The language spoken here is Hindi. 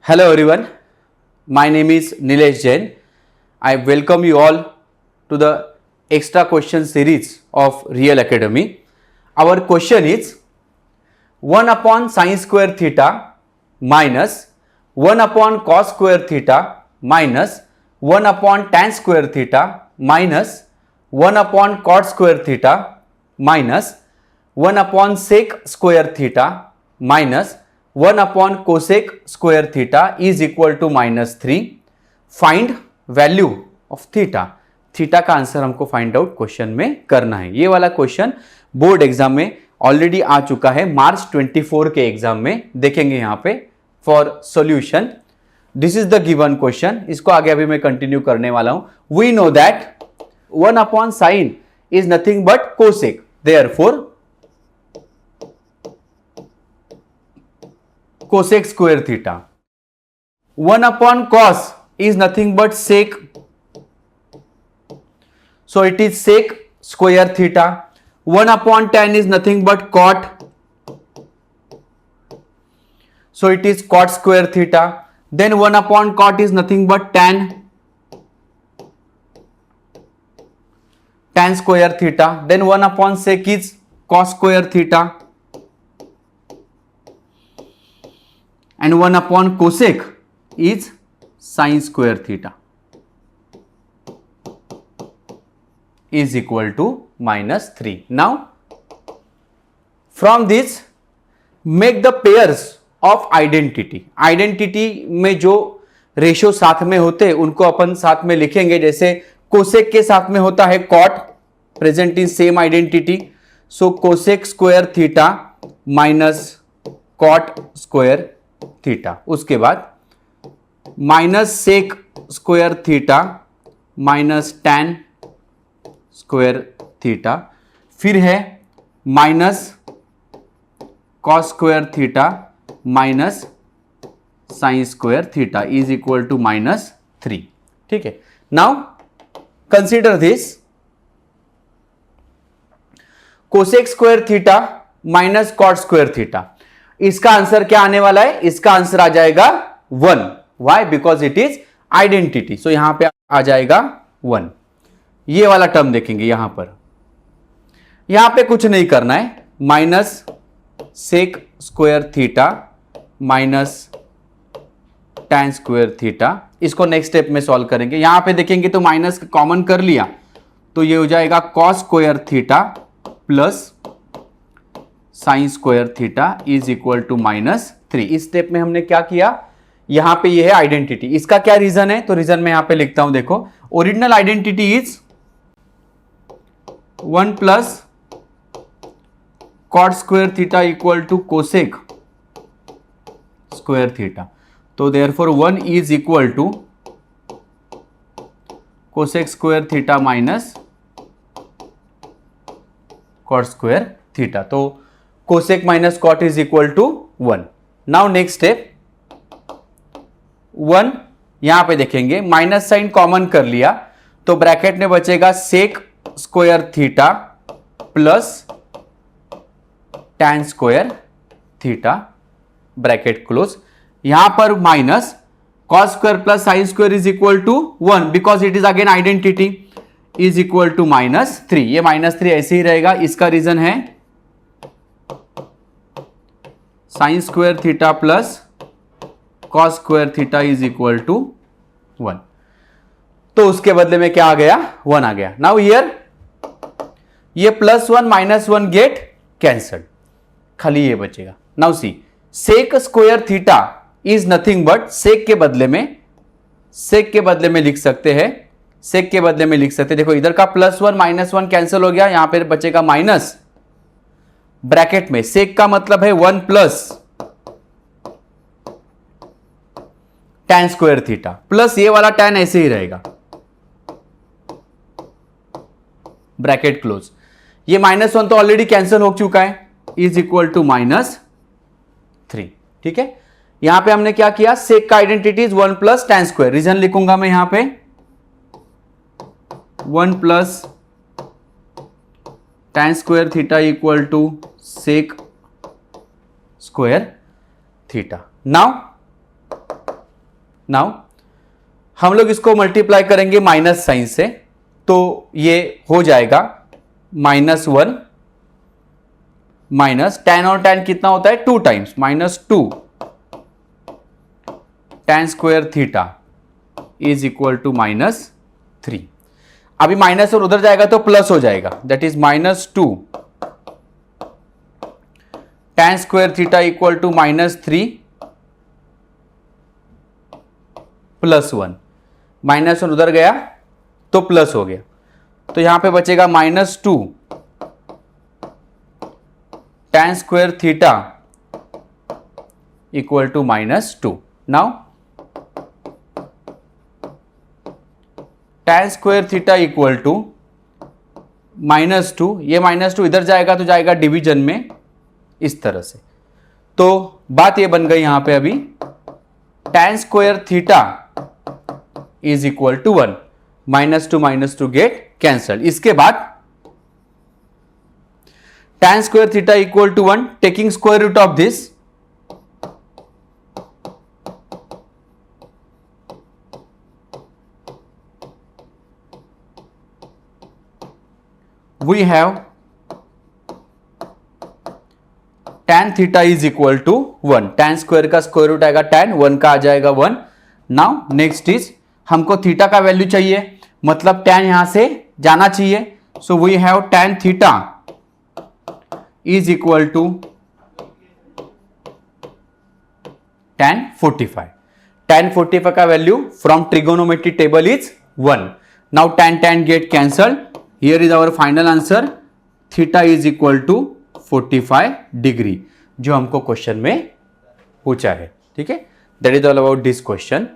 Hello everyone, my name is Nilesh Jain. I welcome you all to the extra question series of Real Academy. Our question is 1 upon sin square theta minus 1 upon cos square theta minus 1 upon tan square theta minus 1 upon cot square theta minus 1 upon sec square theta minus 1 upon cosec square theta is equal to -3. Find value of theta. Theta का आंसर हमको फाइंड आउट क्वेश्चन में करना है. ये वाला क्वेश्चन बोर्ड एग्जाम में ऑलरेडी आ चुका है. मार्च 24 के एग्जाम में देखेंगे यहां पे for solution. This is the given question. इसको आगे अभी मैं कंटिन्यू करने वाला हूं. We know that 1 upon sine is nothing but cosec. Therefore cosec square theta. 1 upon cos is nothing but sec. So it is sec square theta. 1 upon tan is nothing but cot. So it is cot square theta. Then 1 upon cot is nothing but tan. Tan square theta. Then 1 upon sec is cos square theta. And 1 upon cosec is sin square theta is equal to -3. Now from this make the pairs of identity. Identity में जो रेशियो साथ में होते हैं उनको अपन साथ में लिखेंगे. जैसे कोसेक के साथ में होता है cot, present in same identity. So cosec square theta minus cot square theta. उसके बाद minus sec square theta minus tan square theta. फिर है minus cos square theta minus sine square theta is equal to -3. ठीक है. Now consider this cosec square theta minus cot square theta. इसका आंसर क्या आने वाला है? इसका आंसर आ जाएगा 1. Why? Because it is identity. सो यहां पे आ जाएगा 1. ये वाला टर्म देखेंगे यहां पर. यहां पे कुछ नहीं करना है. Minus sec square theta minus tan square theta. इसको नेक्स्ट स्टेप में सॉल्व करेंगे. यहां पे देखेंगे तो माइनस कॉमन कर लिया तो ये हो जाएगा cos square theta plus sine square theta is equal to -3. इस स्टेप में हमने क्या किया? यहां पे ये है आइडेंटिटी. इसका क्या रीजन है? तो रीजन मैं यहां पे लिखता हूं. देखो original identity is 1 plus cot square theta equal to cosec square theta. तो therefore 1 is equal to cosec square theta minus cot square theta. तो cosec minus cot is equal to 1. Now next step 1 यहां पे देखेंगे माइनस साइन कॉमन कर लिया तो ब्रैकेट में बचेगा sec square theta plus tan square theta bracket close. यहां पर minus cos square plus sine square is equal to 1 because it is again identity is equal to -3. ये -3 ऐसे ही रहेगा. इसका रीजन है sine square theta plus cos square theta is equal to 1. तो उसके बदले में क्या आ गया? 1 आ गया. नाउ हियर ये +1 -1 गेट कैंसल्ड. खाली ये बचेगा. Now see sec square theta is nothing but sec के बदले में लिख सकते हैं. सेक के बदले में लिख सकते हैं. देखो इधर का +1 -1 कैंसिल हो गया. यहां पर बचेगा माइनस. ब्रैकेट में सेक का मतलब है 1 plus tan square theta plus ये वाला टैन ऐसे ही रहेगा. Bracket close. ये -1 तो ऑलरेडी कैंसिल हो चुका है इज इक्वल टू -3. ठीक है. यहां पे हमने क्या किया? सेक का identity is 1 plus tan square. Reason लिखूंगा मैं यहां पे 1 plus tan square theta equal to sec square theta. Now now हम लोग इसको मल्टीप्लाई करेंगे माइनस साइन से, तो ये हो जाएगा -1 माइनस tan और tan कितना होता है 2 times, -2 tan square theta is equal to -3। अभी माइनस और उधर जाएगा तो प्लस हो जाएगा, that is -2 tan square theta equal to -3 +1। Minus और उधर गया तो प्लस हो गया, तो यहां पे बचेगा -2 tan square theta equal to -2। Now tan square theta equal to -2, ये -2 इधर जाएगा तो जाएगा डिवीजन में इस तरह से, तो बात ये बन गई यहां पे अभी tan square theta is equal to 1, -2 get cancel. इसके बाद tan square theta equal to 1, taking square root of this, we have tan theta is equal to 1, tan square का स्क्वायर रूट आएगा tan, 1 का आ जाएगा 1। नाउ नेक्स्ट इज हमको थीटा का वैल्यू चाहिए, मतलब tan यहां से जाना चाहिए, so we have tan theta is equal to tan 45। tan 45 का value from trigonometry table is 1। Now tan get cancelled, here is our final answer, theta is equal to 45 degree, जो हमको क्वेश्चन में पूछा है। ठीक है, that is all about this question.